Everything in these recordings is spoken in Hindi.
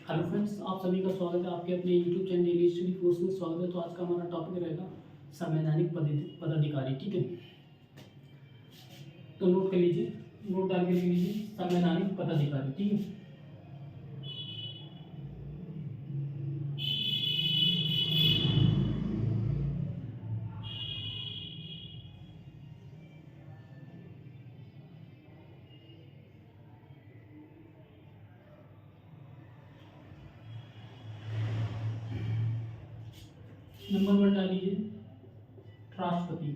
हेलो फ्रेंड्स, आप सभी का स्वागत है आपके अपने YouTube channel daily study course में। स्वागत है। तो आज का हमारा टॉपिक रहेगा संवैधानिक पदाधिकारी। ठीक है, तो नोट कर लीजिए, नोट डाल के लिख लीजिए संवैधानिक पदाधिकारी। ठीक है, नंबर 1 डाल लीजिए राष्ट्रपति।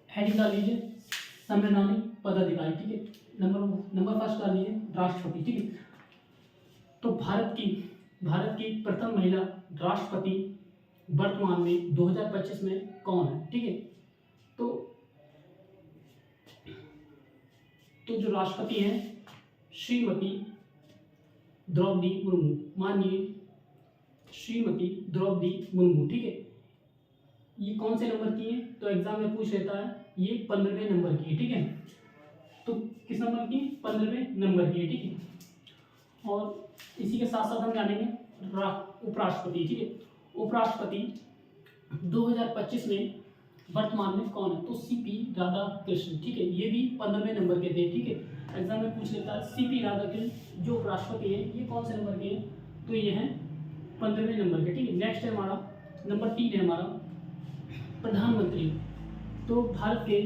हेडिंग डाल लीजिए संवैधानिक पदाधिकारी। ठीक है, नंबर फर्स्ट डाल लीजिए राष्ट्रपति। ठीक है, तो भारत की प्रथम महिला राष्ट्रपति वर्तमान में 2025 में कौन है? ठीक है, तो जो राष्ट्रपति हैं श्रीमती द्रौपदी मुर्मू, माननीय श्रीमती द्रौपदी मुर्मू। ठीक है, ये कौन से नंबर की है? तो एग्जाम में पूछ लेता है, ये 15वें नंबर की है। ठीक है, तो किस नंबर की? 15वें नंबर की है। ठीक है, और इसी के साथ साथ हम जानेंगे उपराष्ट्रपति। ठीक है, उपराष्ट्रपति 2025 में वर्तमान में कौन है? तो सीपी राधाकृष्ण। ठीक है, ये भी 15वें नंबर के थे। ठीक है, एग्जाम में पूछ लेता है सीपी राधाकृष्ण जो उपराष्ट्रपति है ये कौन से नंबर के हैं? तो ये हैं 15वें नंबर के। ठीक है, नेक्स्ट है हमारा नंबर 3 है हमारा प्रधानमंत्री। तो भारत के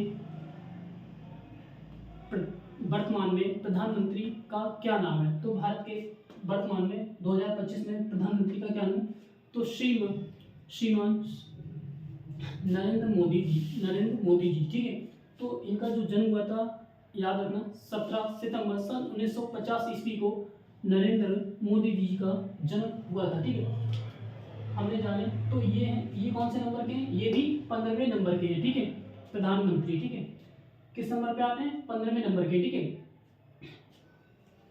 वर्तमान में प्रधानमंत्री का क्या नाम है? तो भारत के वर्तमान में 2025 में प्रधानमंत्री का क्या नाम? तो श्रीमान नरेंद्र मोदी जी। ठीक है, तो इनका जो जन्म हुआ था, याद रखना, 17 सितंबर सन 1950 ईस्वी को नरेंद्र मोदी जी का जन्म हुआ था। ठीक है, हमने जाने तो ये कौन से नंबर के हैं? ये भी 15वें नंबर के हैं। ठीक है, प्रधानमंत्री। ठीक है, किस नंबर पे आते हैं? 15वें नंबर के। ठीक है,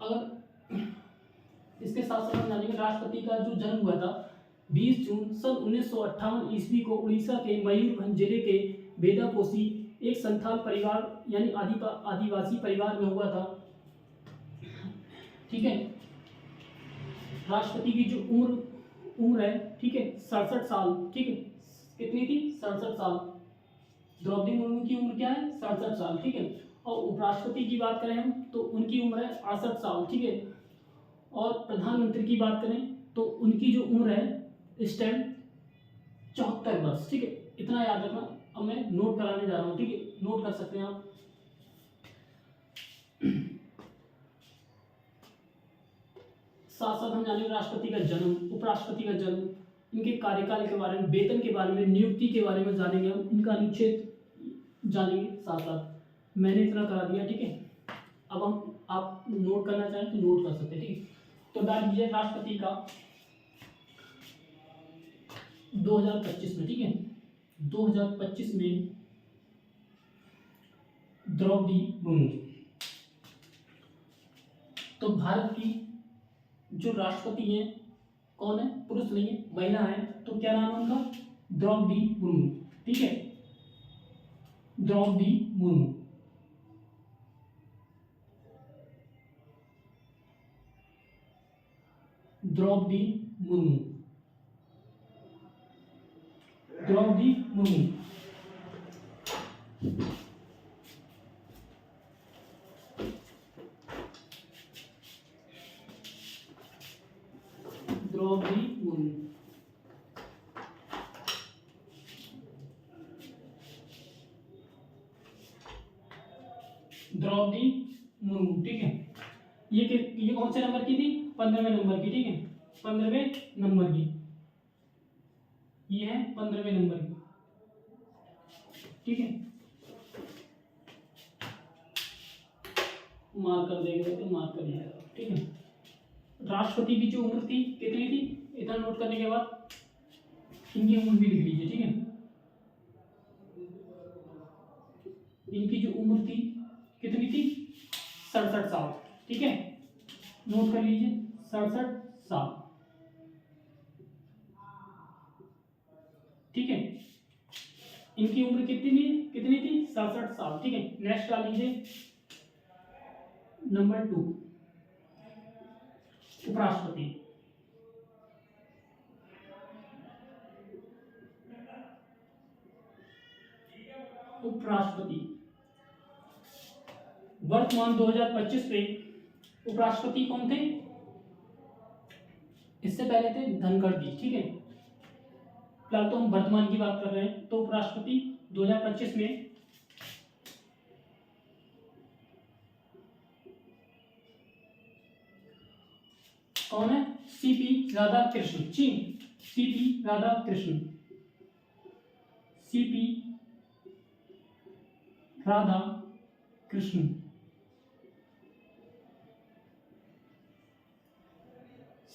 अगर इसके साथ साथ हम जानेंगे राष्ट्रपति का जो जन्म हुआ था 20 जून सन 1958 ईस्वी को उड़ीसा के मयूरभंज जिले के बेदापोसी एक संथाल परिवार यानी आदिवासी परिवार में हुआ था। ठीक है, राष्ट्रपति की जो उम्र है, ठीक है, 67 साल। ठीक है, कितनी थी? 67 साल। द्रौपदी मुर्मू की उम्र क्या है? 67 साल। ठीक है, और उपराष्ट्रपति की बात करें हम तो उनकी उम्र है 68 साल। ठीक है, और प्रधानमंत्री की बात करें तो उनकी जो उम्र है इस टाइम 74 वर्ष। ठीक है, इतना याद रखना। अब मैं नोट कराने जा रहा हूँ। ठीक है, नोट कर सकते हैं आप। साथ साथ हम जानेंगे राष्ट्रपति का जन्म, उपराष्ट्रपति का जन्म, इनके कार्यकाल के बारे में, वेतन के बारे में, नियुक्ति के बारे में जानेंगे हम, इनका अनुच्छेद जानेंगे साथ साथ। मैंने इतना करा दिया। ठीक है, अब हम आप नोट करना चाहें तो नोट कर सकते हैं। ठीक है, तो डाल दीजिए राष्ट्रपति का 2025 में। ठीक है, 2025 में द्रौपदी मुर्मू। तो भारत की जो राष्ट्रपति हैं कौन है? पुरुष नहीं है, महिला है। तो क्या नाम है उनका? द्रौपदी मुर्मू। ठीक है, द्रौपदी मुर्मू। द्रौपदी मुर्मू। द्रौपदी मुर्मू। द्रौपदी मुर्मू। द्रौपदी मुर्मू। ठीक है, ये कौन से नंबर की थी? 15वें नंबर की। ठीक है, 15वें नंबर की, ये है 15वें नंबर की। ठीक है, मार्क कर देंगे तो मार्क कर दिया। ठीक है, राष्ट्रपति की जो उम्र थी कितनी थी? इतना नोट करने के बाद इनकी उम्र भी लिख लीजिए। ठीक है, इनकी जो उम्र थी कितनी थी? 67 साल। ठीक है, नोट कर लीजिए 67 साल। ठीक है, इनकी उम्र कितनी थी 67 साल। ठीक है, नेक्स्ट डाल लीजिए नंबर 2, उपराष्ट्रपति। उपराष्ट्रपति वर्तमान 2025 में उपराष्ट्रपति कौन थे? इससे पहले थे धनखड़ जी। ठीक है, फिलहाल तो हम वर्तमान की बात कर रहे हैं। तो उपराष्ट्रपति 2025 में कौन है? CP Radhakrishnan. CP Radhakrishnan. CP Radhakrishnan.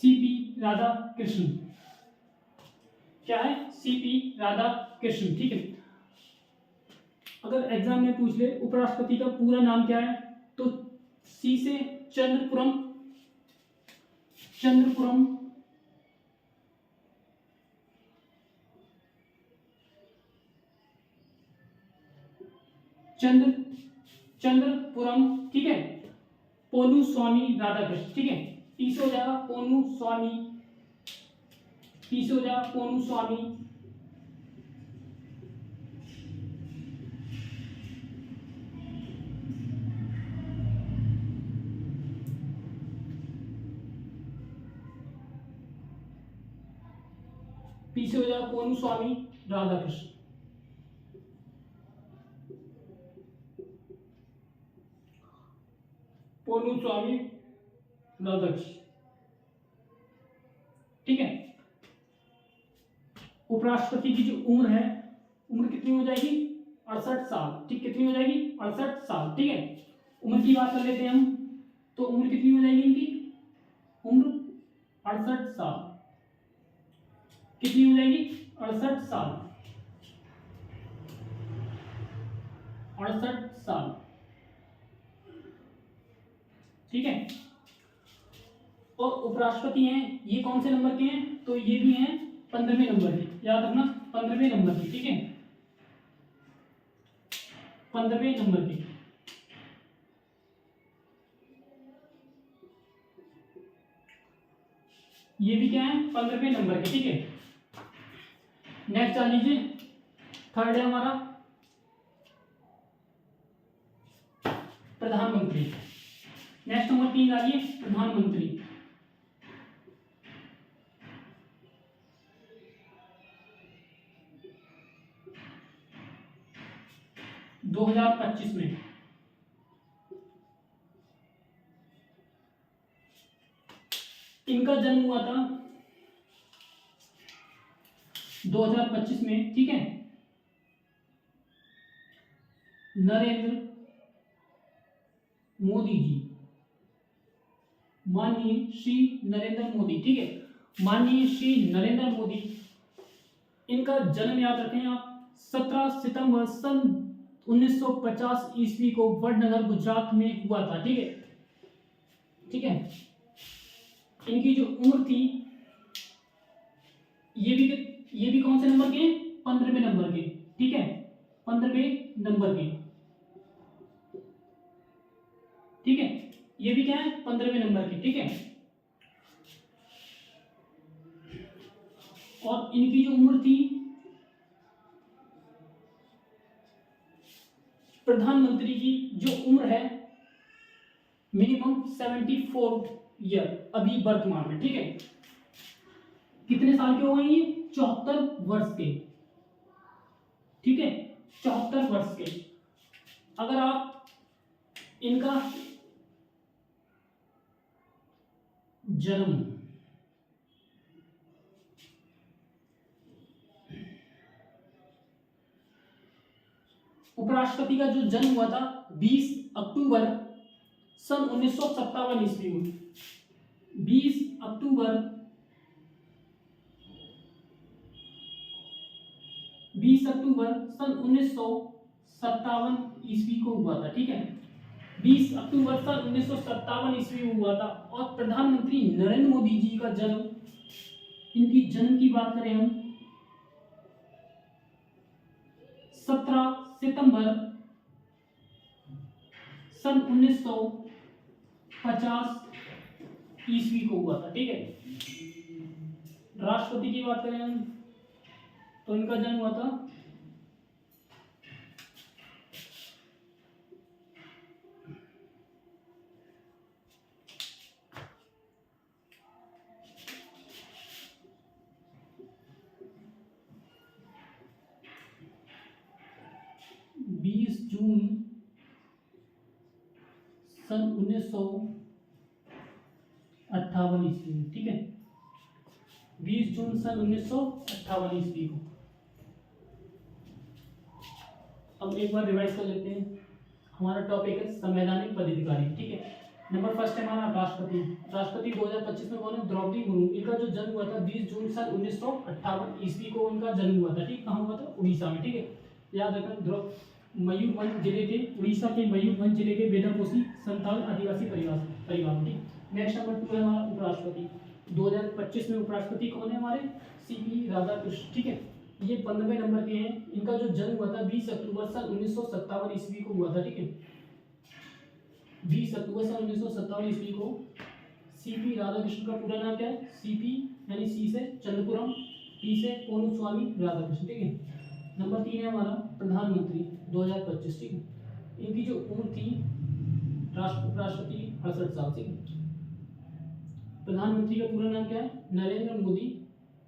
CP Radhakrishnan क्या है? सीपी राधाकृष्णन। ठीक है, अगर एग्जाम में पूछ ले उपराष्ट्रपति का पूरा नाम क्या है, तो सी से चंद्रपुरम चंद्रपुरम। ठीक है, पोनुस्वामी राधाकृष्णन। ठीक है, पी से हो जाएगा पोनुस्वामी, पी से हो जाएगा पोनुस्वामी पी से हो जाएगा पोनुस्वामी राधाकृष्णन। पोनुस्वामी राधाकृष्णन। ठीक है, उपराष्ट्रपति की जो उम्र है, उम्र कितनी हो जाएगी? 68 साल। ठीक, कितनी हो जाएगी? 68 साल। ठीक है, उम्र की बात कर लेते हैं हम, तो उम्र कितनी हो जाएगी इनकी? उम्र 68 साल। कितनी हो जाएगी? 68 साल। 68 साल। ठीक है, और उपराष्ट्रपति हैं ये कौन से नंबर के हैं? तो ये भी हैं 15वें नंबर के। याद रखना 15वें नंबर के। ठीक है, 15वें नंबर के। ये भी क्या है? 15वें नंबर के। ठीक है, नेक्स्ट आ लीजिए, थर्ड है हमारा प्रधानमंत्री। नेक्स्ट नंबर 3 आ रही है प्रधानमंत्री। दो 2025 में इनका जन्म हुआ था 2025 में। ठीक है, नरेंद्र मोदी जी, माननीय श्री नरेंद्र मोदी। ठीक है, माननीय श्री नरेंद्र मोदी, इनका जन्म याद रखें आप 17 सितंबर सन 1950 ईस्वी को वडनगर गुजरात में हुआ था। ठीक है, ठीक है, इनकी जो उम्र थी, ये भी कौन से नंबर के? 15वें नंबर के। ठीक है, 15वें नंबर के। ठीक है, ये भी क्या है? 15वें नंबर के। ठीक है, और इनकी जो उम्र थी, प्रधानमंत्री की जो उम्र है मिनिमम 74 ईयर अभी वर्तमान में। ठीक है, कितने साल के हो गए ये? 74 वर्ष के। ठीक है, 74 वर्ष के। अगर आप इनका जन्म उपराष्ट्रपति का जो जन्म हुआ था 20 अक्टूबर सन 1957 ईस्वी में। 20 अक्टूबर 20 अक्टूबर सन 1957 ईस्वी को हुआ था। ठीक है, 20 अक्टूबर सन 1957 ईस्वी में हुआ था। और प्रधानमंत्री नरेंद्र मोदी जी का जन्म, इनकी जन्म की बात करें हम सितंबर सन 1950 ईस्वी को हुआ था। ठीक है, राष्ट्रपति की बात करें हम तो इनका जन्म हुआ था 20 जून सन 1958 ईस्वी में। ठीक है, 20 जून सन 1958 ईस्वी को। अब एक बार रिवाइज कर लेते हैं। हमारा टॉपिक है संवैधानिक पदाधिकारी। ठीक है, नंबर फर्स्ट है हमारा राष्ट्रपति। राष्ट्रपति 2025 में कौन है? द्रौपदी मुर्मू। इनका जो जन्म हुआ था 20 जून सन 1958 ईस्वी को उनका जन्म हुआ था। ठीक, कहाँ हुआ था? उड़ीसा में। ठीक है, याद रखना। मयूरभंज जिले के, उड़ीसा के मयूरभंज जिले के बेदापोसी संथाल आदिवासी परिवार। ठीक, नेक्स्ट नंबर 2 है हमारा उपराष्ट्रपति। 2025 में उपराष्ट्रपति कौन है हमारे? सीपी राधाकृष्ण। ठीक है, ये 15वें नंबर के हैं। इनका जो जन्म हुआ था 20 अक्टूबर सन 1957 ईस्वी को हुआ था। ठीक है, 20 अक्टूबर सन 1957 ईस्वी को सीपी राधाकृष्ण का पूरा नाम क्या है? सीपी यानी सी से चंद्रपुरम, पी से पोनुस्वामी राधाकृष्ण। ठीक है, नंबर 3 है हमारा प्रधानमंत्री 2025। ठीक है, इनकी जो उम्र थी उपराष्ट्रपति 68 साल। ठीक है, प्रधानमंत्री का पूरा नाम क्या है? नरेंद्र मोदी।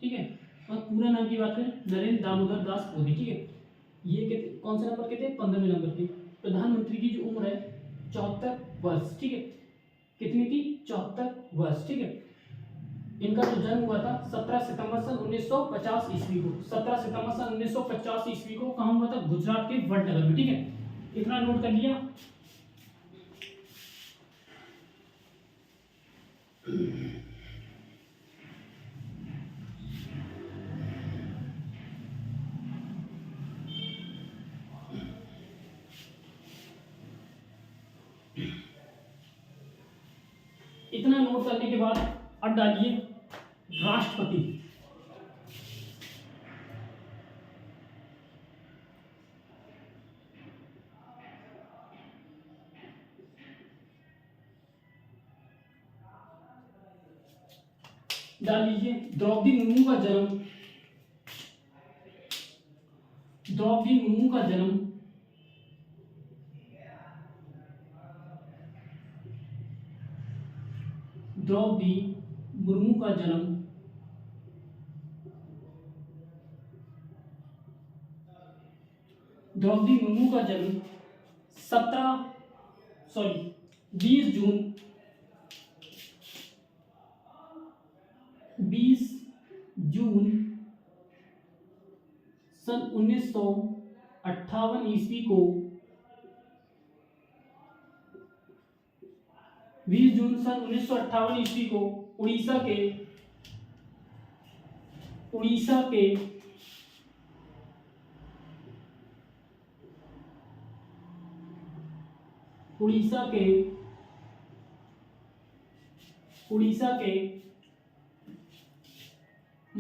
ठीक है, और पूरा नाम की बात करें नरेंद्र दामोदर दास मोदी। ठीक है, ये कौन से नंबर के थे? 15वें नंबर के। प्रधानमंत्री की जो उम्र है 74 वर्ष। ठीक है, कितनी थी? 74 वर्ष। ठीक है, इनका जो जन्म हुआ था 17 सितंबर सन 1950 ईस्वी को। 17 सितंबर सन 1950 ईस्वी को कहाँ हुआ था? गुजरात के वडनगर में। ठीक है, इतना नोट कर लिया। इतना नोट करने के बाद अब डालिए राष्ट्रपति। डाल लीजिए द्रौपदी मुर्मू का जन्म। द्रौपदी मुर्मू का जन्म 20 जून सन 1958 ईस्वी को 20 जून सन 1958 ईस्वी को उड़ीसा के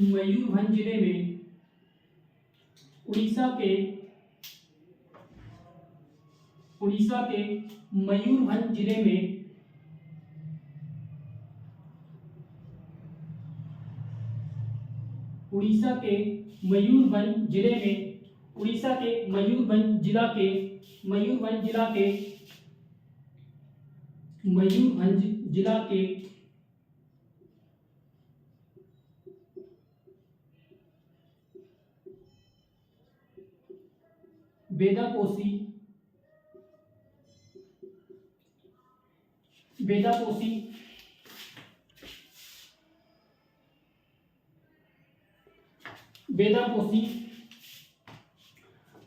मयूरभंज जिले में मयूरभंज जिले में उड़ीसा के मयूरभंज जिला के बेदापोसी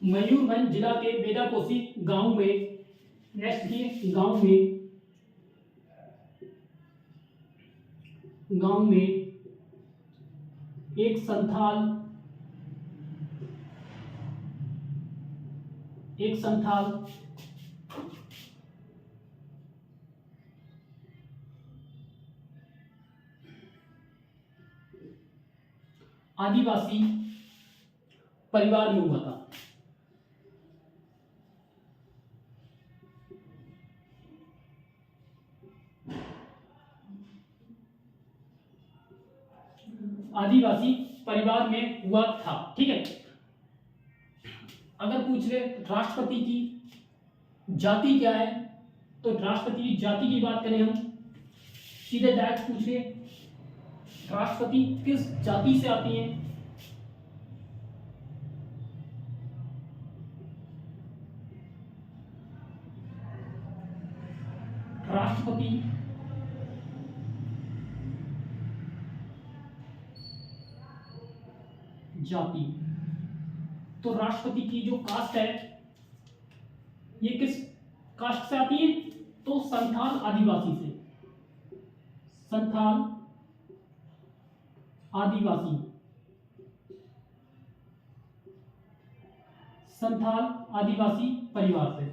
मयूरभंज जिला के बेदापोसी गांव में, नेक्स्ट की गांव में एक संथाल आदिवासी परिवार में हुआ था। आदिवासी परिवार में हुआ था। ठीक है, अगर पूछ ले राष्ट्रपति की जाति क्या है, तो राष्ट्रपति की जाति की बात करें हम, सीधे डायरेक्ट पूछ ले राष्ट्रपति किस जाति से आती है, राष्ट्रपति जाति, तो राष्ट्रपति की जो कास्ट है ये किस कास्ट से आती है, तो संथाल आदिवासी से, संथाल आदिवासी, संथाल आदिवासी परिवार से,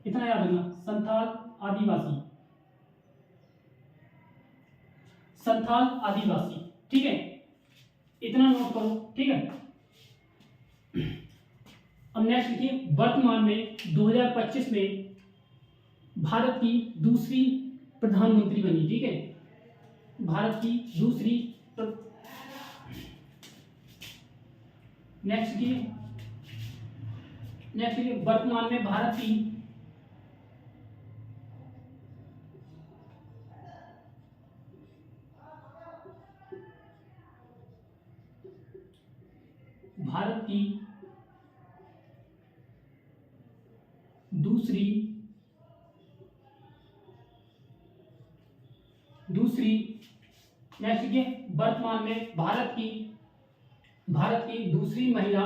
इतना याद रखना, संथाल आदिवासी, संथाल आदिवासी। ठीक है, इतना नोट करो। ठीक है, अब नेक्स्ट लिखिए, वर्तमान में 2025 में भारत की दूसरी प्रधानमंत्री बनी। ठीक है, भारत की दूसरी नेक्स्ट लिखिए, वर्तमान में भारत की दूसरी नेक्स्ट लिखिए, वर्तमान में भारत की दूसरी महिला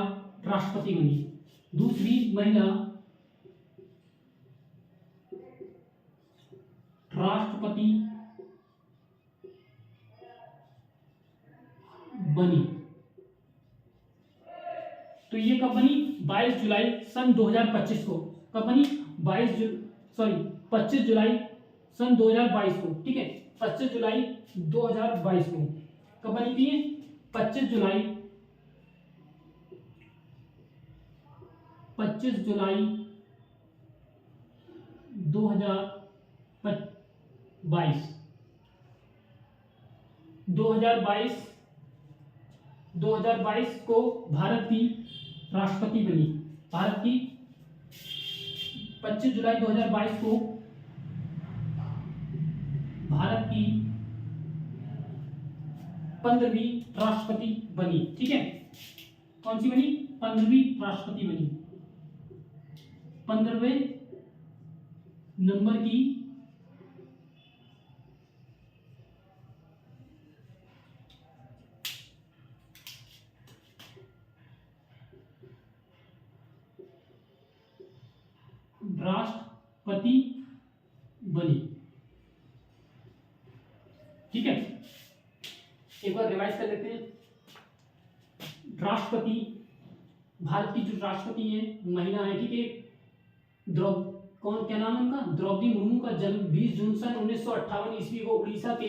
राष्ट्रपति बनी, दूसरी महिला राष्ट्रपति बनी। तो ये कब बनी, 22 जुलाई सन 2025 को। कब बनी, 25 जुलाई सन 2022 को। ठीक है, 25 जुलाई 2022 को कब बनी थी, 25 जुलाई 2022 को भारत की राष्ट्रपति बनी। भारत की 25 जुलाई 2022 को भारत की 15वीं राष्ट्रपति बनी। ठीक है, कौन सी बनी, 15वीं राष्ट्रपति बनी, 15वें नंबर की राष्ट्रपति बनी। ठीक है, एक बार रिवाइज कर लेते हैं। राष्ट्रपति, भारत की जो राष्ट्रपति है महिला है। ठीक है, कौन, क्या नाम है उनका, द्रौपदी मुर्मू का जन्म 20 जून सन 1958 ईस्वी को उड़ीसा के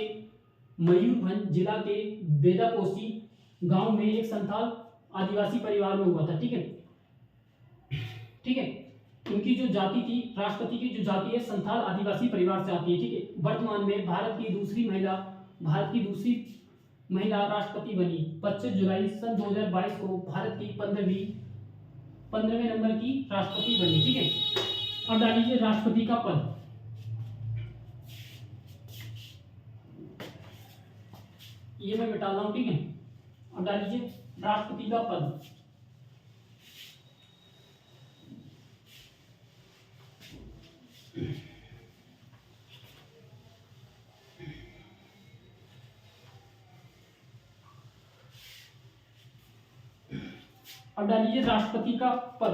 मयूरभंज जिला के बेदापोसी गांव में एक संथाल आदिवासी परिवार में हुआ था। ठीक है, ठीक है, उनकी जो जाति थी, राष्ट्रपति की जो जाति है संथाल आदिवासी परिवार से आती है। ठीक है, वर्तमान में भारत की दूसरी महिला राष्ट्रपति बनी 25 जुलाई सन 2022 को भारत की 15वें नंबर की राष्ट्रपति बनी। ठीक है, अब डाल लीजिए राष्ट्रपति का पद। ये मैं मिटा रहा हूं। ठीक है, अब डाल लीजिए राष्ट्रपति का पद। अब डालिए राष्ट्रपति का पद।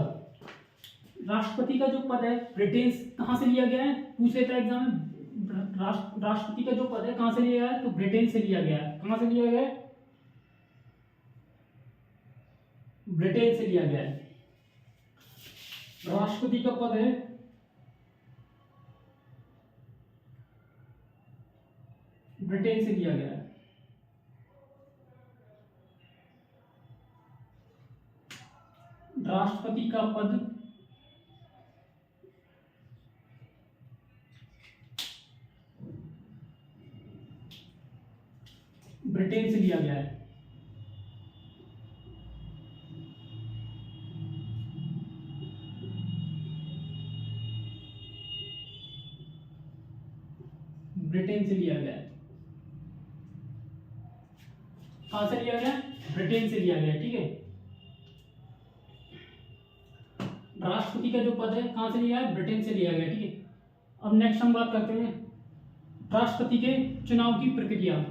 राष्ट्रपति का जो पद है ब्रिटेन कहां से लिया गया है, पूछ लेता है एग्जाम में। राष्ट्रपति का जो पद है कहां से लिया गया है, तो ब्रिटेन से लिया गया है। कहां से लिया गया है, ब्रिटेन से लिया गया है। राष्ट्रपति का पद है ब्रिटेन से लिया गया है। राष्ट्रपति का पद लिया गया है। ब्रिटेन से लिया गया है। कहां से लिया गया? ब्रिटेन से लिया गया है। ठीक है, राष्ट्रपति का जो पद है कहां से लिया है? ब्रिटेन से लिया गया है। ठीक है, अब नेक्स्ट हम बात करते हैं राष्ट्रपति के चुनाव की प्रक्रिया।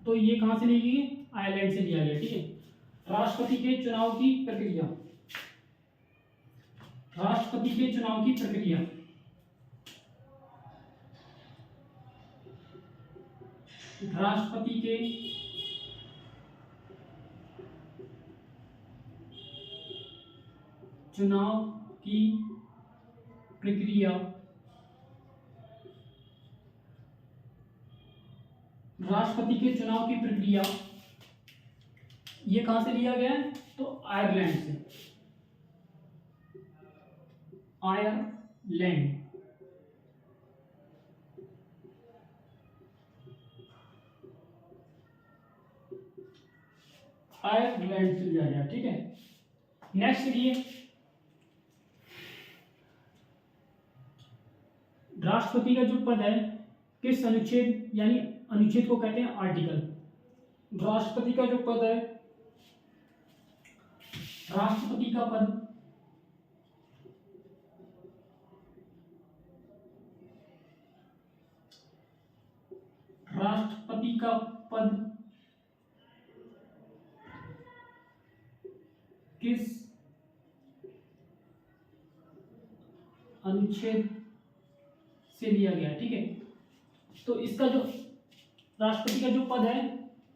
तो ये कहां से ली गई? आयरलैंड से लिया गया। ठीक है, राष्ट्रपति के चुनाव की प्रक्रिया, राष्ट्रपति के चुनाव की प्रक्रिया, राष्ट्रपति के चुनाव की प्रक्रिया, राष्ट्रपति के चुनाव की प्रक्रिया ये कहां से लिया गया है? तो आयरलैंड से, आयरलैंड, आयरलैंड से लिया गया। ठीक है, नेक्स्ट देखिए, राष्ट्रपति का जो पद है किस अनुच्छेद, यानी अनुच्छेद को कहते हैं आर्टिकल। राष्ट्रपति का जो पद है, राष्ट्रपति का पद राष्ट्रपति का पद किस अनुच्छेद से लिया गया? ठीक है, तो इसका जो राष्ट्रपति का जो पद है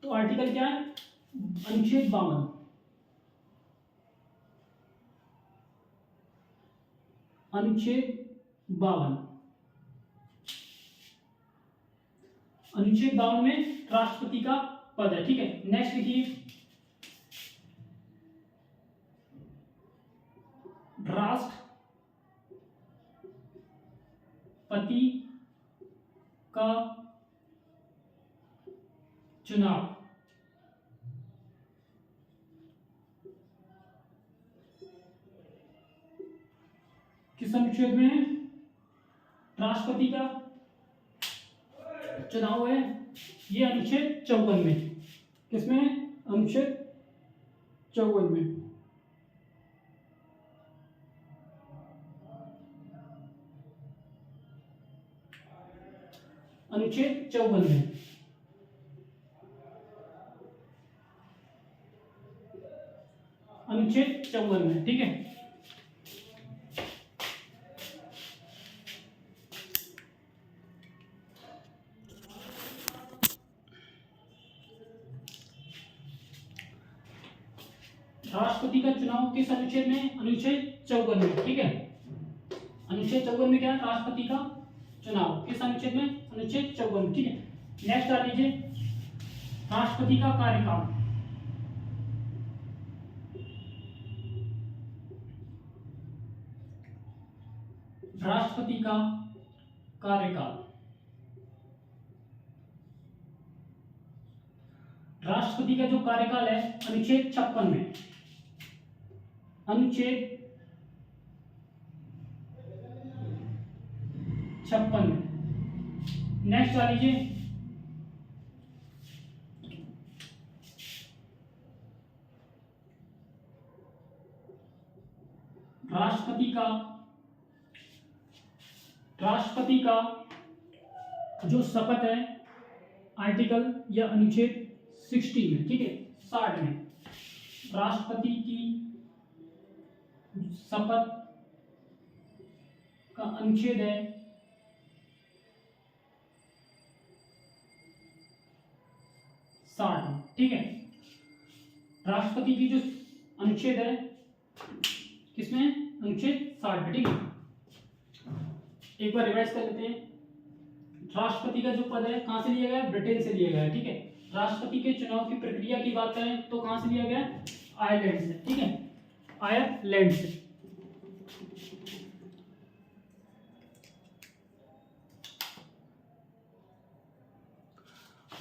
तो आर्टिकल क्या है? अनुच्छेद 52, अनुच्छेद 52, अनुच्छेद 52 में राष्ट्रपति का पद है। ठीक है, नेक्स्ट लिखिए, राष्ट्रपति का चुनाव किस अनुच्छेद में है? राष्ट्रपति का चुनाव है ये अनुच्छेद 54 में। किसमें? अनुच्छेद 54 में। अनुच्छेद 54 में, अनुच्छेद 54 में। ठीक है, राष्ट्रपति का चुनाव किस अनुच्छेद में? अनुच्छेद 54 में। ठीक है, अनुच्छेद 54 में क्या है? राष्ट्रपति का चुनाव किस अनुच्छेद में? अनुच्छेद 54। ठीक है, नेक्स्ट आ लीजिए, राष्ट्रपति का कार्यकाल, राष्ट्रपति का कार्यकाल, राष्ट्रपति का जो कार्यकाल है अनुच्छेद 56 में, अनुच्छेद 56 में। नेक्स्ट आ लीजिए, राष्ट्रपति का जो शपथ है आर्टिकल या अनुच्छेद 60 में। ठीक है, 60 में राष्ट्रपति की शपथ का अनुच्छेद है 60। ठीक है, राष्ट्रपति की जो अनुच्छेद है किसमें? अनुच्छेद 60। ठीक है, एक बार रिवाइज कर लेते हैं। राष्ट्रपति का जो पद है कहां से लिया गया? ब्रिटेन से लिया गया है। ठीक है, राष्ट्रपति के चुनाव की प्रक्रिया की बात करें तो कहां से लिया गया? आयरलैंड से। ठीक है, आयरलैंड से।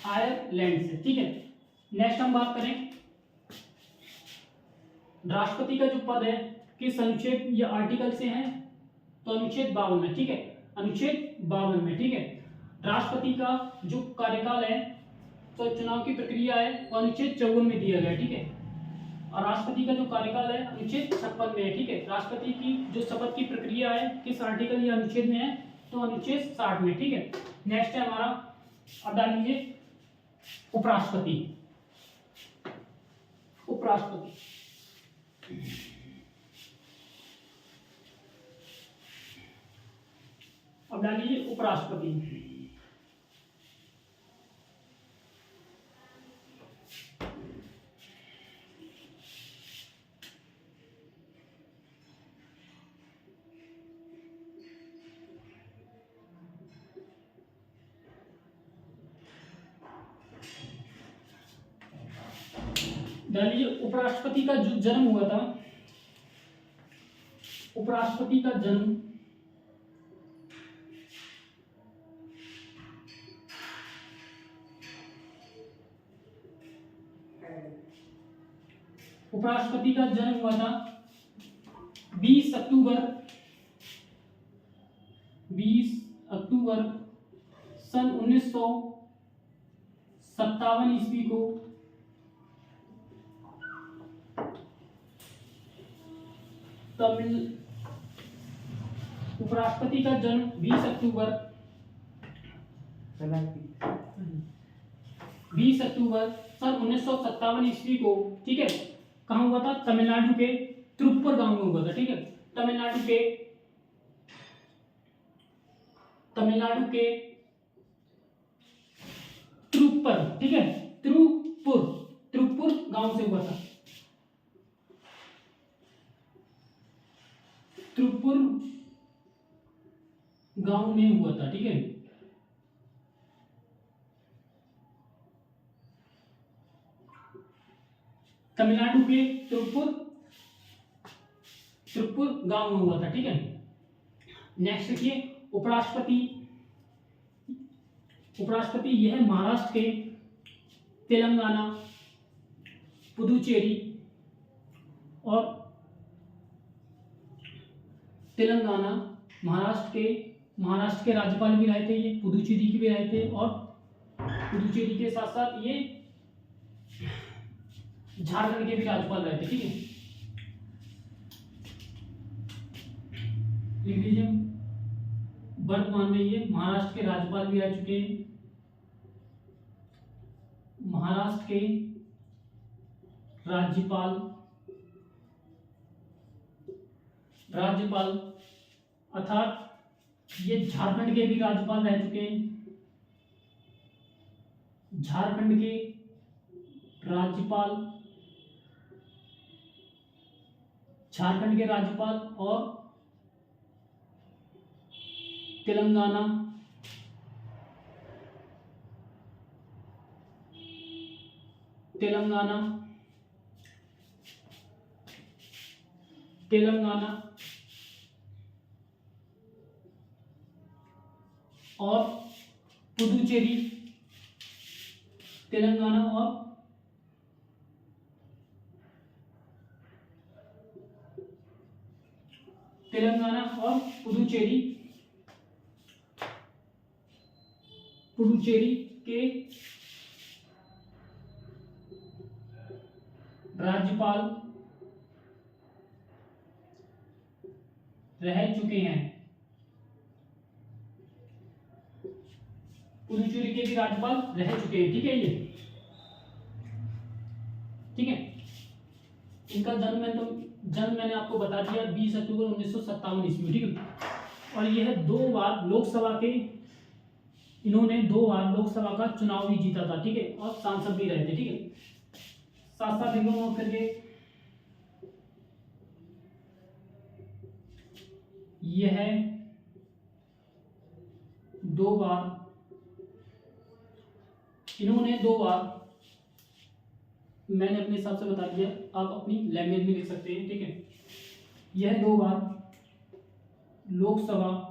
आयरलैंड से। ठीक है, नेक्स्ट हम बात करें राष्ट्रपति का जो पद है किस अनुच्छेद या आर्टिकल से है, तो अनुच्छेद 52 में, ठीक है, अनुच्छेद 52 में, ठीक है। राष्ट्रपति का जो कार्यकाल है, तो चुनाव की प्रक्रिया है, वो अनुच्छेद 54 में दिया गया है, ठीक है। और राष्ट्रपति का जो कार्यकाल है अनुच्छेद 56 में है, ठीक है। राष्ट्रपति की जो शपथ की प्रक्रिया है किस आर्टिकल या अनुच्छेद में है, तो अनुच्छेद 60 में, ठीक है। नेक्स्ट है हमारा, अब डाल लीजिए उपराष्ट्रपति। उपराष्ट्रपति अब डाल लीजिए उपराष्ट्रपति। डाल लीजिए उपराष्ट्रपति का जो जन्म हुआ था, उपराष्ट्रपति का जन्म उपराष्ट्रपति का जन्म हुआ था 20 अक्टूबर 20 अक्टूबर सन 1957 ईस्वी को तमिल। उपराष्ट्रपति का जन्म 20 अक्टूबर 20 अक्टूबर सन 1957 ईस्वी को, ठीक है, कहाँ हुआ था, तमिलनाडु के तिरुप्पुर गांव में हुआ था, ठीक है। तमिलनाडु के तिरुप्पुर, ठीक है, तिरुप्पुर गांव से हुआ था, तिरुप्पुर गांव में हुआ था, ठीक है। तमिलनाडु के तिरुप्पुर गांव में हुआ था, ठीक है। नेक्स्ट देखिए उपराष्ट्रपति यह महाराष्ट्र के, तेलंगाना, पुदुचेरी और महाराष्ट्र के राज्यपाल भी रहे थे, ये पुदुचेरी के भी रहे थे, और पुदुचेरी के साथ साथ ये झारखंड के भी राज्यपाल रहे थे, ठीक है। लिख लीजिए, वर्तमान में ये महाराष्ट्र के राज्यपाल भी रह चुके हैं। महाराष्ट्र के राज्यपाल अर्थात ये झारखंड के भी राज्यपाल रह चुके हैं। झारखंड के राज्यपाल और तेलंगाना और पुदुचेरी, तेलंगाना और पुदुचेरी के राज्यपाल रह चुके हैं। पुदुचेरी के भी राज्यपाल रह चुके हैं, ठीक है। ये ठीक है, इनका जन्म मैंने आपको बता दिया 20 अक्टूबर 1957 ईस्वी, ठीक है। और यह इन्होंने 2 बार लोकसभा का चुनाव भी जीता था, ठीक है, और सांसद भी रहे थे, ठीक है। साथ साथ इनको नोट करके, यह 2 बार, इन्होंने 2 बार, मैंने अपने हिसाब से बता दिया, आप अपनी लैंग्वेज में लिख सकते हैं, ठीक है। यह 2 बार लोकसभा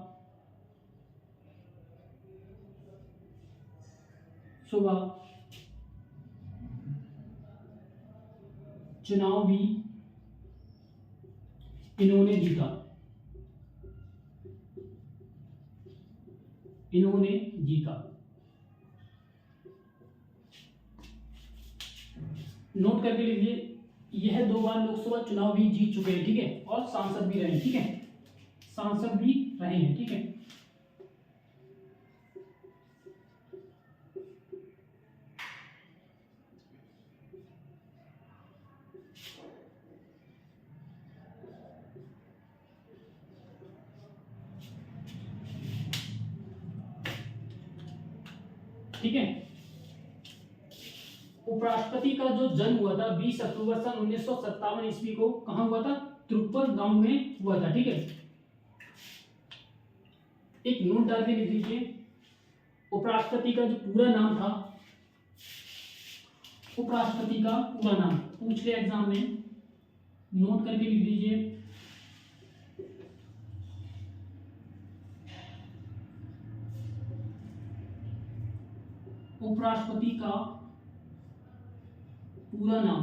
चुनाव भी इन्होंने जीता, इन्होंने जीता। नोट करके लीजिए, यह 2 बार लोकसभा चुनाव भी जीत चुके हैं, ठीक है, और सांसद भी रहे हैं, ठीक है, सांसद भी रहे हैं, ठीक है। ठीक है, उपराष्ट्रपति का जो जन्म हुआ था 20 अक्टूबर सन 1957 ईस्वी को, कहां हुआ था? त्रिपुर गांव में हुआ था, ठीक है। एक नोट डाल के लिख लीजिए, उपराष्ट्रपति का जो पूरा नाम था, उपराष्ट्रपति का पूरा नाम पूछ ले एग्जाम में, नोट करके लिख दीजिए। उपराष्ट्रपति का पूरा नाम,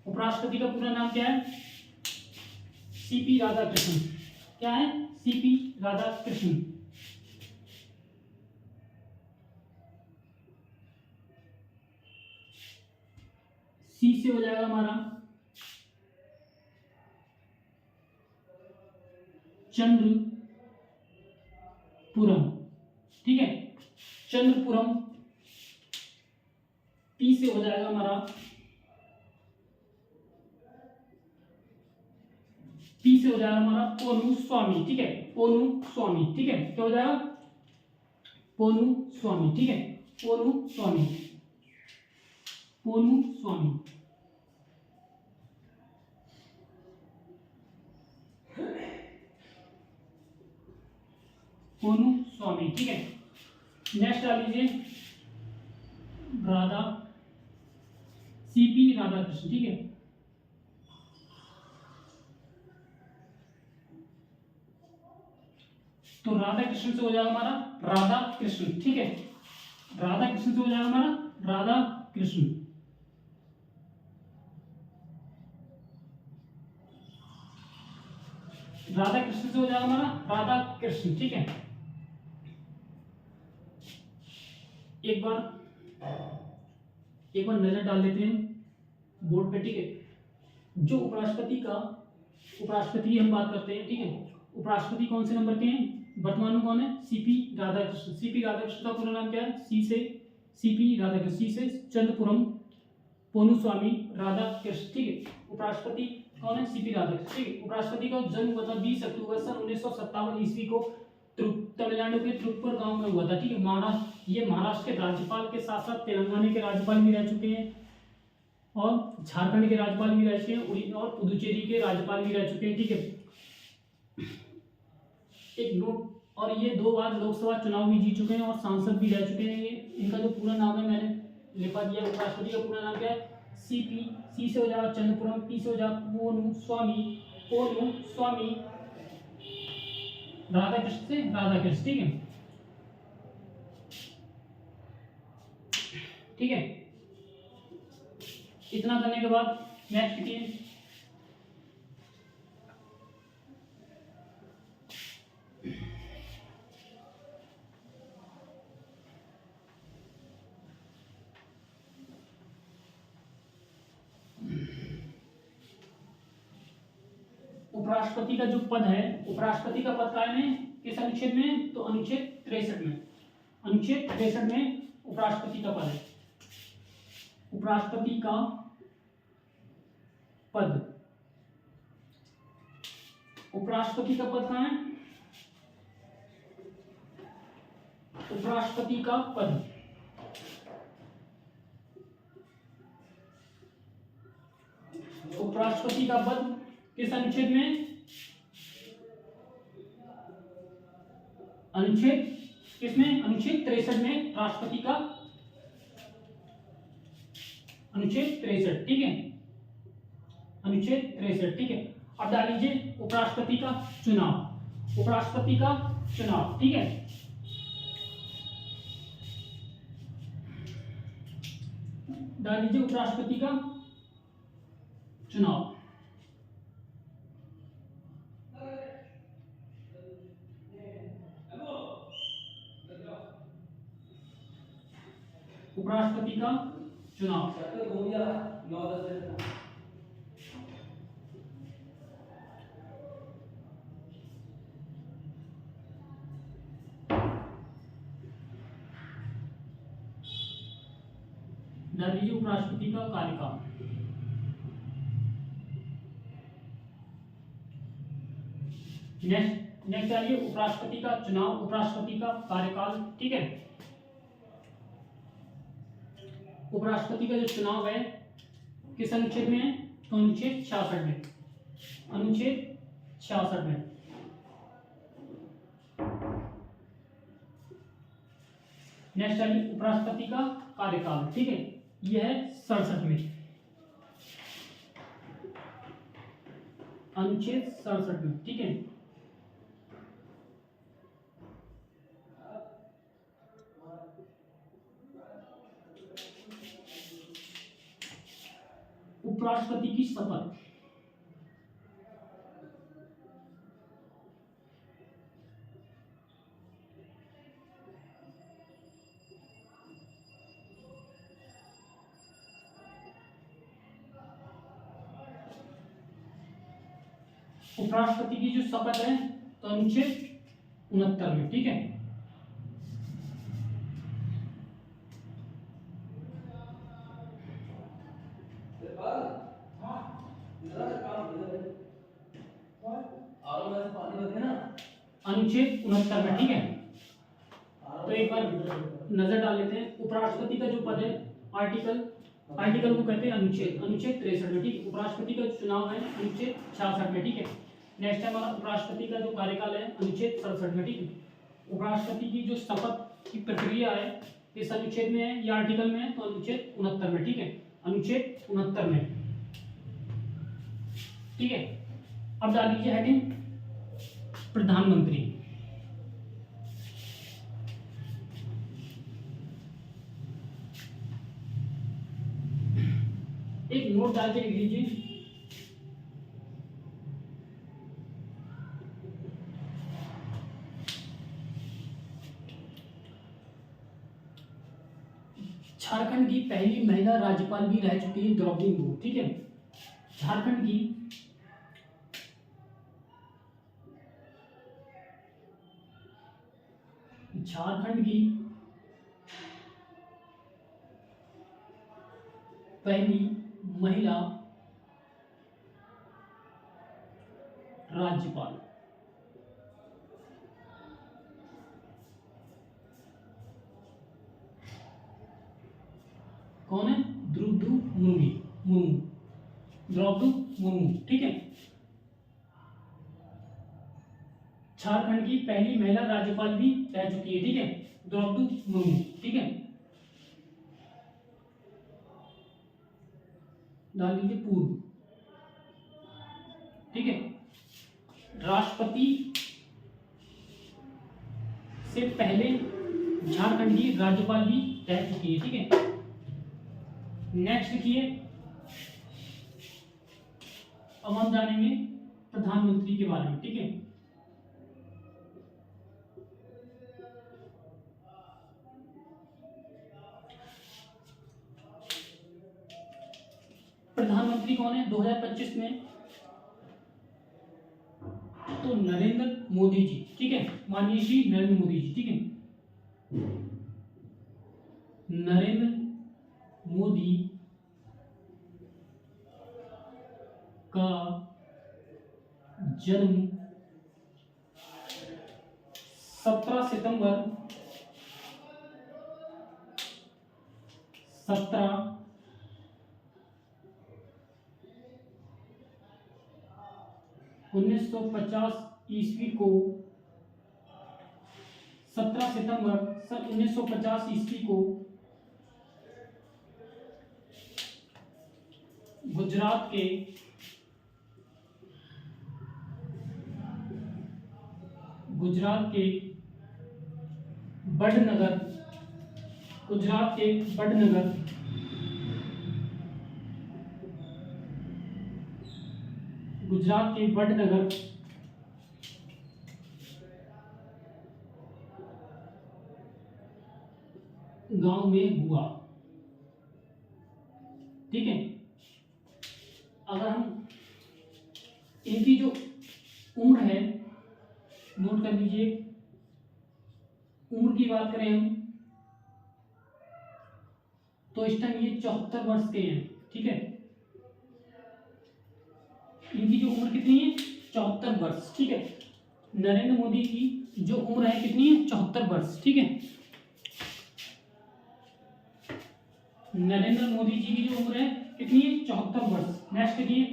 उपराष्ट्रपति का पूरा नाम क्या है? सीपी राधाकृष्णन। क्या है? सीपी राधाकृष्णन। सी से हो जाएगा हमारा चंद्रपुरम, ठीक है, चंद्रपुरम। पी से हो जाएगा हमारा, पी से हो जाएगा हमारा पोनू स्वामी, ठीक है, पोनू स्वामी, ठीक है, क्या हो जाएगा? पोनू स्वामी, ठीक है, पोनू स्वामी, पोनू स्वामी। पोनू स्वामी, ठीक है। नेक्स्ट आ लीजिए राधा, सीपी राधाकृष्ण, ठीक है। तो राधा कृष्ण से हो जाएगा हमारा राधा कृष्ण, ठीक है, राधा कृष्ण से हो जाएगा हमारा राधा कृष्ण। राधा कृष्ण से हो जाएगा हमारा राधा कृष्ण, ठीक है। एक बार नजर डाल लेते हैं बोर्ड पे, ठीक है। जो उपराष्ट्रपति की हम बात करते हैं, ठीक है, उपराष्ट्रपति कौन से नंबर के हैं वर्तमान में? कौन है? सीपी राधाकृष्ण। सीपी राधाकृष्ण का पूरा नाम क्या है? सी से सीपी राधाकृष्ण, सी से चंद्रपुरम, पोनू स्वामी, राधाकृष्ण, ठीक है। उपराष्ट्रपति कौन है? सीपी राधाकृष्ण, ठीक है। उपराष्ट्रपति का जन्म हुआ था 20 अक्टूबर सन 1957 ईस्वी को तमिलनाडु के तिरुपपुर गांव में हुआ था, ठीक है। ये महाराष्ट्र के राज्यपाल के साथ साथ तेलंगाना के राज्यपाल भी रह चुके हैं, और झारखंड के राज्यपाल भी रह चुके हैं, और पुदुचेरी के राज्यपाल भी रह चुके हैं, ठीक है। एक नोट, और ये 2 बार लोकसभा चुनाव भी जीत चुके हैं और सांसद भी रह चुके हैं। ये इनका जो पूरा नाम है मैंने लिखा दिया। उपराष्ट्रपति का पूरा नाम क्या है? सीपी, सी से हो जाएगा चंद्रपुरम, पी से हो जाएगा पोनू स्वामी, पोनू स्वामी, राधाकृष्ण से राधाकृष्ण, ठीक है, ठीक है। इतना करने के बाद नेक्स्ट लिखिए उपराष्ट्रपति का जो पद है, उपराष्ट्रपति का पद काय में, किस अनुच्छेद में? तो अनुच्छेद 63 में, अनुच्छेद 63 में उपराष्ट्रपति का पद है। उपराष्ट्रपति का पद, उपराष्ट्रपति का पद कहां है? उपराष्ट्रपति का पद, उपराष्ट्रपति का पद किस अनुच्छेद में? अनुच्छेद किसमें? अनुच्छेद 63 में राष्ट्रपति का, अनुच्छेद 63, ठीक है, अनुच्छेद 63, ठीक है। अब डाल लीजिए उपराष्ट्रपति का चुनाव, उपराष्ट्रपति का चुनाव, ठीक है। डाल दीजिए उपराष्ट्रपति का चुनाव। उपराष्ट्रपति का चुनाव। डाल दीजिए उपराष्ट्रपति का कार्यकाल। नेक्स्ट डालिए उपराष्ट्रपति का चुनाव, उपराष्ट्रपति का कार्यकाल। ठीक है, उपराष्ट्रपति का जो चुनाव है किस अनुच्छेद में है? तो अनुच्छेद 66 में। अनुच्छेद 66 में। नेक्स्ट डालिए उपराष्ट्रपति का कार्यकाल। ठीक है, यह है 67 में, अनुच्छेद 67 में। ठीक है, उपराष्ट्रपति की शपथ। उपराष्ट्रपति की जो शपथ है तो अनुच्छेद 69 में। ठीक है, अनुच्छेद 69 में। ठीक है, तो एक बार नजर डाल लेते हैं। उपराष्ट्रपति का जो पद है आर्टिकल को कहते हैं अनुच्छेद 63 में। ठीक, उपराष्ट्रपति का चुनाव है अनुच्छेद 66 में। ठीक है, नेक्स्ट है हमारा उपराष्ट्रपति का जो कार्यकाल है अनुच्छेद 67 में। ठीक है, उपराष्ट्रपति की जो शपथ की प्रक्रिया है इस अनुच्छेद में है या आर्टिकल में है तो अनुच्छेद 69 में। ठीक है, अनुच्छेद 69 में। ठीक है, अब डाल दीजिए हेडिंग प्रधानमंत्री। एक नोट डाल के लिख लीजिए, झारखंड की पहली महिला राज्यपाल भी रह चुकी है द्रौपदी मुर्मू। ठीक है, झारखंड की पहली महिला राज्यपाल कौन है? द्रौपदी मुर्मू। ठीक है, झारखंड की पहली महिला राज्यपाल भी रह चुकी है। ठीक है, द्रौपदी मुर्मू। ठीक है, डाल दीजिए पूर्व। ठीक है, राष्ट्रपति से पहले झारखंड की राज्यपाल भी रह चुकी है। ठीक है, नेक्स्ट लिखिए, अब हम जानेंगे प्रधानमंत्री के बारे में। ठीक है, प्रधानमंत्री कौन है 2025 में? तो नरेंद्र मोदी जी। ठीक है, माननीय श्री नरेंद्र मोदी जी। ठीक है, नरेंद्र मोदी का जन्म 17 सितंबर 1950 ईस्वी को 17 सितंबर सन 1950 ईस्वी को गुजरात के बड़नगर गुजरात के वडनगर गांव में हुआ। ठीक है, अगर हम इनकी जो उम्र है नोट कर लीजिए, उम्र की बात करें हम तो इस टाइम ये 74 वर्ष के हैं। ठीक है, इनकी जो उम्र कितनी है 74 वर्ष। ठीक है, नरेंद्र मोदी की जो उम्र है कितनी है 74 वर्ष। ठीक है, नरेंद्र मोदी जी की जो उम्र है कितनी है 74 वर्ष। नेक्स्ट देखिए,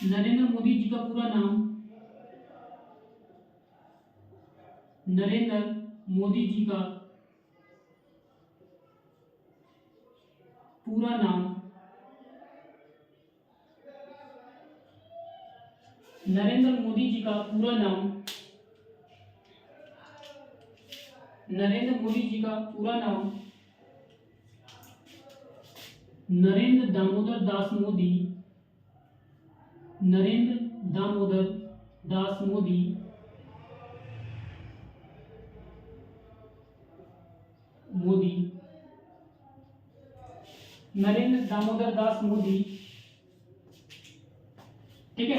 नरेंद्र मोदी जी का पूरा नाम, नरेंद्र मोदी जी का पूरा नाम, नरेंद्र मोदी जी का पूरा नाम, नरेंद्र मोदी जी का पूरा नाम नरेंद्र दामोदर दास मोदी, नरेंद्र दामोदर दास मोदी मोदी, नरेंद्र दामोदर दास मोदी। ठीक है,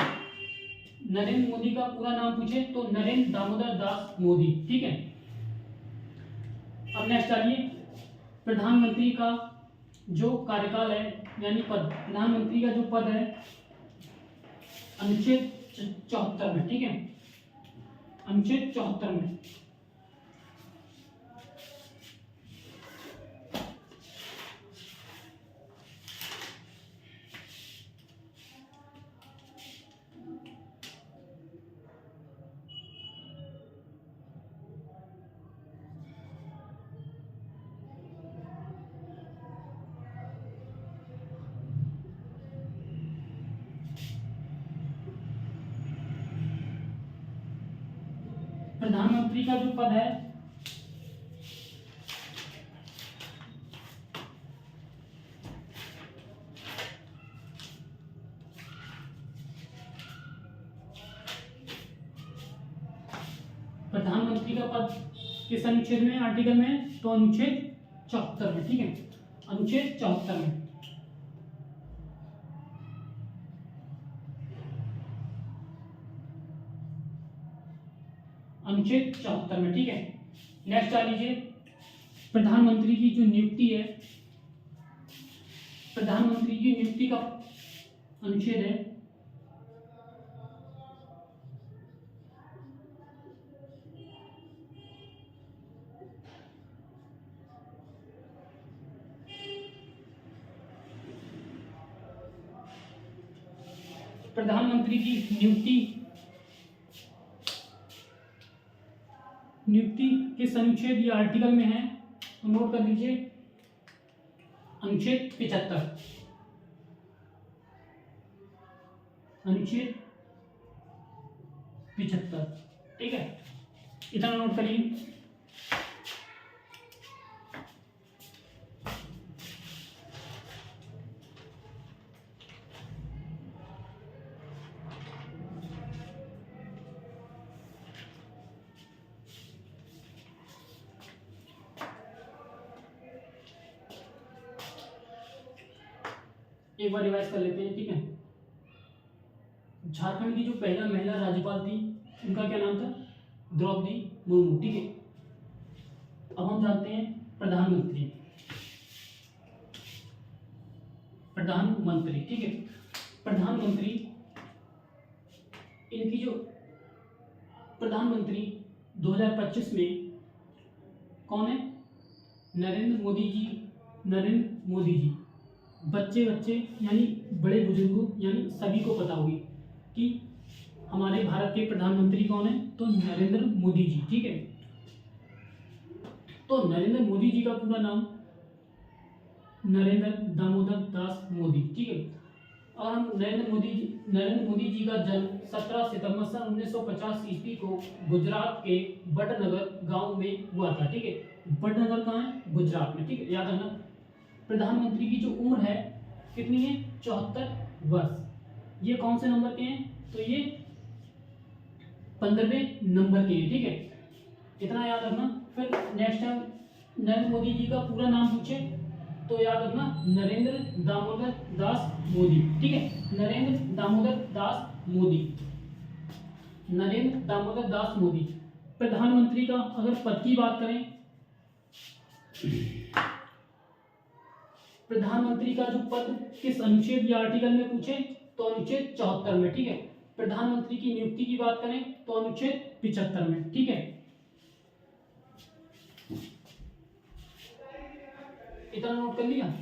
नरेंद्र मोदी का पूरा नाम पूछे तो नरेंद्र दामोदर दास मोदी। ठीक है, अब नेक्स्ट आइए, प्रधानमंत्री का जो कार्यकाल है यानी पद, प्रधानमंत्री का जो पद है अनुच्छेद 74 में। ठीक है, अनुच्छेद 74 में प्रधानमंत्री का जो पद है प्रधानमंत्री का पद किस अनुच्छेद में, आर्टिकल में, तो अनुच्छेद 74 में। ठीक है, अनुच्छेद 74 में। अनुच्छेद 74 में। ठीक है, नेक्स्ट आ लीजिए, प्रधानमंत्री की जो नियुक्ति है, प्रधानमंत्री की नियुक्ति का अनुच्छेद है प्रधानमंत्री की नियुक्ति किस अनुच्छेद या आर्टिकल में है, तो नोट कर लीजिए अनुच्छेद 75, अनुच्छेद 75। ठीक है, इतना नोट करिए। एक बार रिवाइज कर लेते हैं। ठीक है, झारखंड की जो पहला महिला राज्यपाल थी उनका क्या नाम था, द्रौपदी मुर्मू। ठीक है, अब हम जानते हैं प्रधानमंत्री। प्रधानमंत्री, ठीक है, प्रधानमंत्री, इनकी जो प्रधानमंत्री 2025 में कौन है, नरेंद्र मोदी जी। नरेंद्र मोदी जी, बच्चे यानी बड़े बुजुर्गों यानी सभी को पता होगी कि हमारे भारत के प्रधानमंत्री कौन है, तो नरेंद्र मोदी जी। ठीक है, तो नरेंद्र मोदी जी का पूरा नाम नरेंद्र दामोदर दास मोदी। ठीक है, और हम नरेंद्र मोदी जी का जन्म 17 सितंबर सन 1950 ईस्वी को गुजरात के वडनगर गांव में हुआ था। ठीक है, वडनगर कहाँ है, गुजरात में। ठीक है, याद रखना। प्रधानमंत्री की जो उम्र है कितनी है, 74 वर्ष। ये कौन से नंबर के हैं? तो ये 15वें नंबर के हैं, ठीक है, इतना याद रखना। फिर नेक्स्ट टाइम नरेंद्र मोदी जी का पूरा नाम पूछे तो याद रखना नरेंद्र दामोदर दास मोदी, ठीक है, नरेंद्र दामोदर दास मोदी, नरेंद्र दामोदर दास मोदी। प्रधानमंत्री का अगर पद की बात करें, प्रधानमंत्री का जो पद किस अनुच्छेद या आर्टिकल में पूछे तो अनुच्छेद 74 में, ठीक है। प्रधानमंत्री की नियुक्ति की बात करें तो अनुच्छेद 75 में, ठीक है। इतना नोट कर लिया।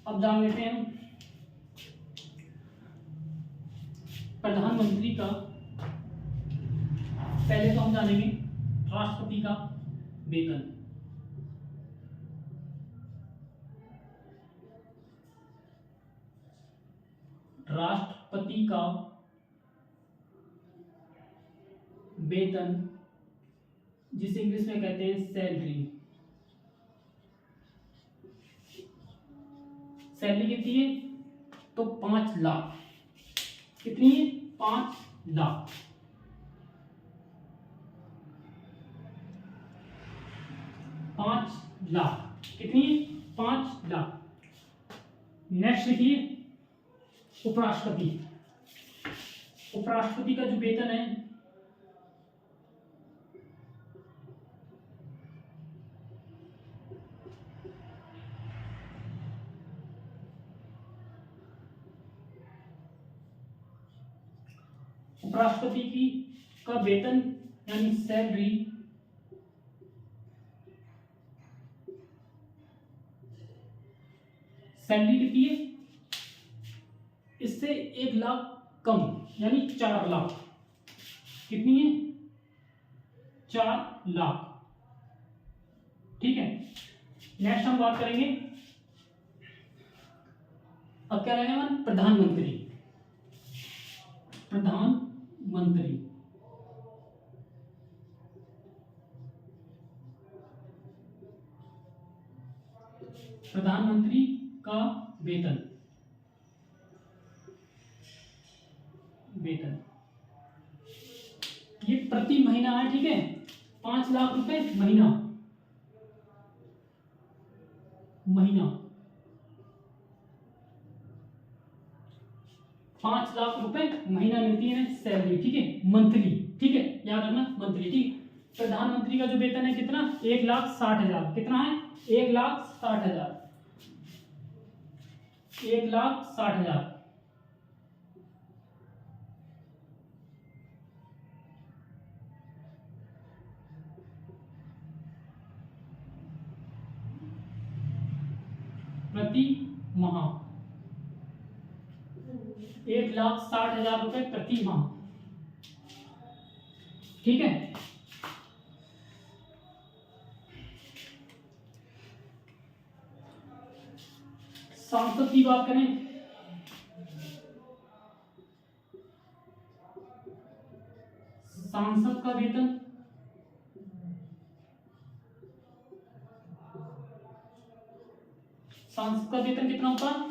अब जान लेते हैं प्रधानमंत्री का। पहले तो हम जानेंगे राष्ट्रपति का वेतन। राष्ट्रपति का वेतन जिसे इंग्लिश में कहते हैं सैलरी। सैलरी कितनी है? तो 5 लाख। कितनी है? 5 लाख। कितनी है? 5 लाख। नेक्स्ट देखिए उपराष्ट्रपति। उपराष्ट्रपति का जो वेतन है उपराष्ट्रपति की का वेतन यानी सैलरी कितनी है? इससे 1 लाख कम यानी 4 लाख। कितनी है? 4 लाख, ठीक है। नेक्स्ट हम बात करेंगे, अब क्या रहेगा? प्रधानमंत्री। प्रधानमंत्री प्रधानमंत्री का वेतन ये प्रति महीना है, ठीक है। 5 लाख रुपए महीना 5 लाख रुपए महीना मिलती है सैलरी, ठीक है, मंथली, ठीक है, याद रखना मंथली, ठीक। प्रधानमंत्री का जो वेतन है कितना? 1,60,000। कितना है? 1,60,000। 1,60,000 प्रति माह। 1,60,000 रुपए प्रति माह, ठीक है। सांसद की बात करें, सांसद का वेतन कितना होता है?